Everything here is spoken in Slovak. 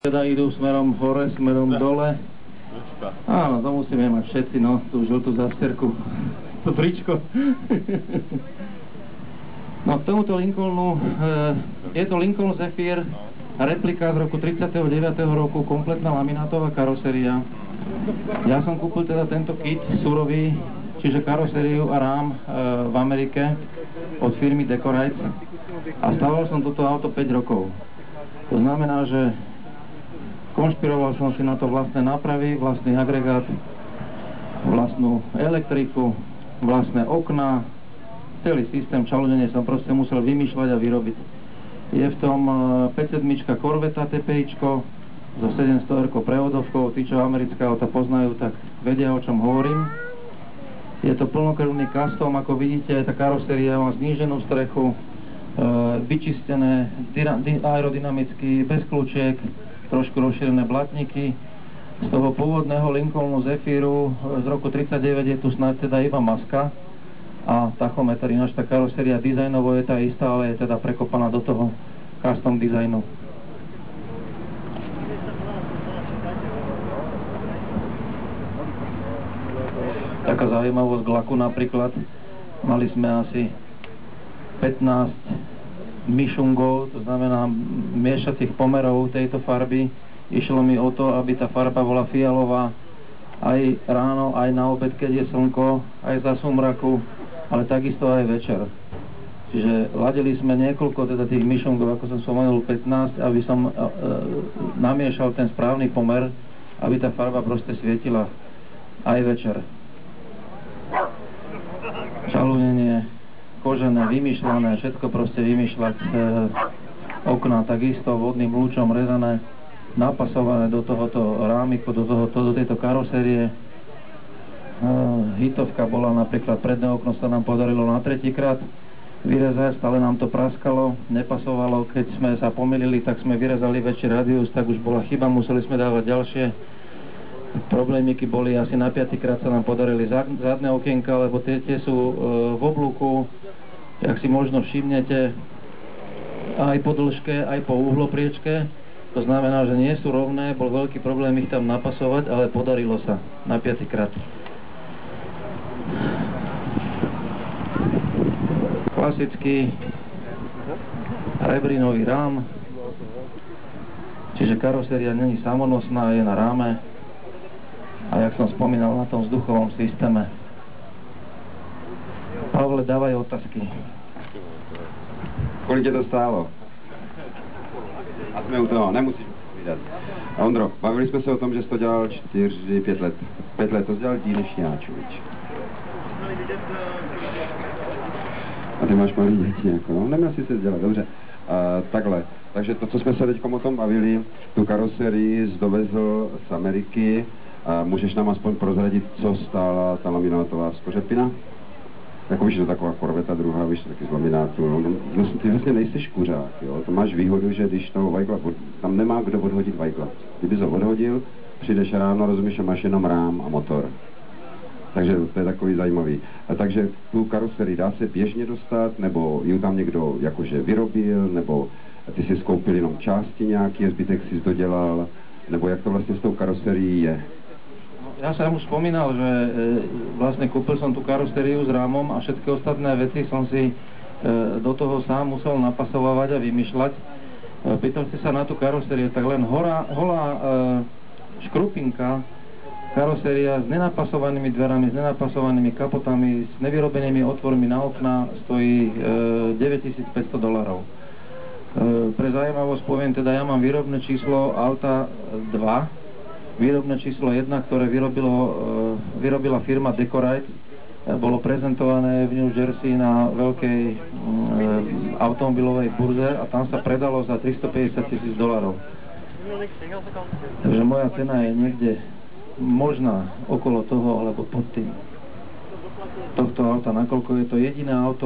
Teda idú smerom hore, smerom dole. Áno, to musíme mať všetci, no, tú žltú zásterku, to tričko. No, k tomuto Lincolnu, je to Lincoln Zephyr, replika z roku 39. roku, kompletná laminátová karoséria. Ja som kúpil teda tento kit surový, čiže karosériu a rám v Amerike od firmy Decorite a stával som toto auto 5 rokov. To znamená, že konšpiroval som si na to vlastné nápravy, vlastný agregát, vlastnú elektriku, vlastné okná, celý systém čalúdenie som proste musel vymýšľať a vyrobiť. Je v tom 5.7 Corvetta TPIčko so 700R prevodovkou, tí, čo americké auta poznajú, tak vedia, o čom hovorím. Je to plnokrvný custom, ako vidíte, tá karoséria má zníženú strechu, vyčistené aerodynamicky, bez kľúčiek, trošku rozšírené blatníky. Z toho pôvodného Lincolnu Zephyru z roku 39 je tu snáď teda iba maska a tachometer, ináč tá karoséria dizajnovo je tá istá, ale je teda prekopaná do toho custom dizajnu. Taká zaujímavosť k laku napríklad, mali sme asi 15 myšungov, to znamená miešacích pomerov tejto farby. Išlo mi o to, aby tá farba bola fialová aj ráno, aj na obed, keď je slnko, aj za sumraku, ale takisto aj večer. Čiže ladili sme niekoľko teda tých myšungov, ako som spomenul, 15, aby som namiešal ten správny pomer, aby tá farba proste svietila aj večer. Čalúnenie kožené, vymýšľané, všetko proste vymýšľať, okná takisto vodným lúčom rezané, napasované do tohoto rámiku, do tejto karosérie. Hitovka bola napríklad, predné okno sa nám podarilo na 3. krát vyrezať, stále nám to praskalo, nepasovalo, keď sme sa pomýlili, tak sme vyrezali väčší radius, tak už bola chyba, museli sme dávať ďalšie. Problémiky boli asi na 5. krát sa nám podarili zadné okienka, lebo tie sú v oblúku, jak si možno všimnete, aj po dĺžke, aj po uhlopriečke. To znamená, že nie sú rovné, bol veľký problém ich tam napasovať, ale podarilo sa na 5. krát. Klasický rebrínový rám, čiže karoséria není samonosná, je na ráme. A jak som spomínal, na tom vzduchovom systéme. Pavle, dávaj otázky. Kolik tě to stálo? A jsme u toho, nemusíš povídat. Ondro, bavili jsme se o tom, že jsi to dělal 4-5 let. 5 let to jsi dělal díl než já, člověč. A ty máš malý děti, jako, no, neměl jsi se dělat, dobře. Takhle, takže to, co jsme se teď o tom bavili, tu karoserii dovezl z Ameriky. Můžeš nám aspoň prozradit, co stála ta laminátová skořepina? Jako víš, to taková Corvetta druhá, víš, taky z laminátu. No, ty vlastně nejsi kuřák, jo? To máš výhodu, že když toho vajgla, tam nemá kdo odhodit vajgla. Kdybys ho odhodil, přijdeš ráno, rozumíš, a máš jenom rám a motor. Takže to je takový zajímavý. Takže tu karoserii dá se běžně dostat, nebo ji tam někdo jakože vyrobil, nebo ty si skoupil jenom části nějaký, zbytek si dodělal, nebo jak to vlastně s tou karoserií je? Ja som už spomínal, že vlastne kúpil som tú karosériu s rámom a všetky ostatné veci som si do toho sám musel napasovať a vymýšľať. Pýtal ste sa na tú karosériu, tak len holá škrupinka, karoséria s nenapasovanými dverami, s nenapasovanými kapotami, s nevyrobenými otvormi na okna stojí $9,500. Pre zaujímavosť poviem, teda ja mám výrobné číslo auta 2, výrobné číslo 1, ktoré vyrobila firma Decorite, bolo prezentované v New Jersey na veľkej automobilovej burze a tam sa predalo za $350,000. Takže moja cena je niekde možná okolo toho, alebo pod tým tohto auta, nakoľko je to jediné auto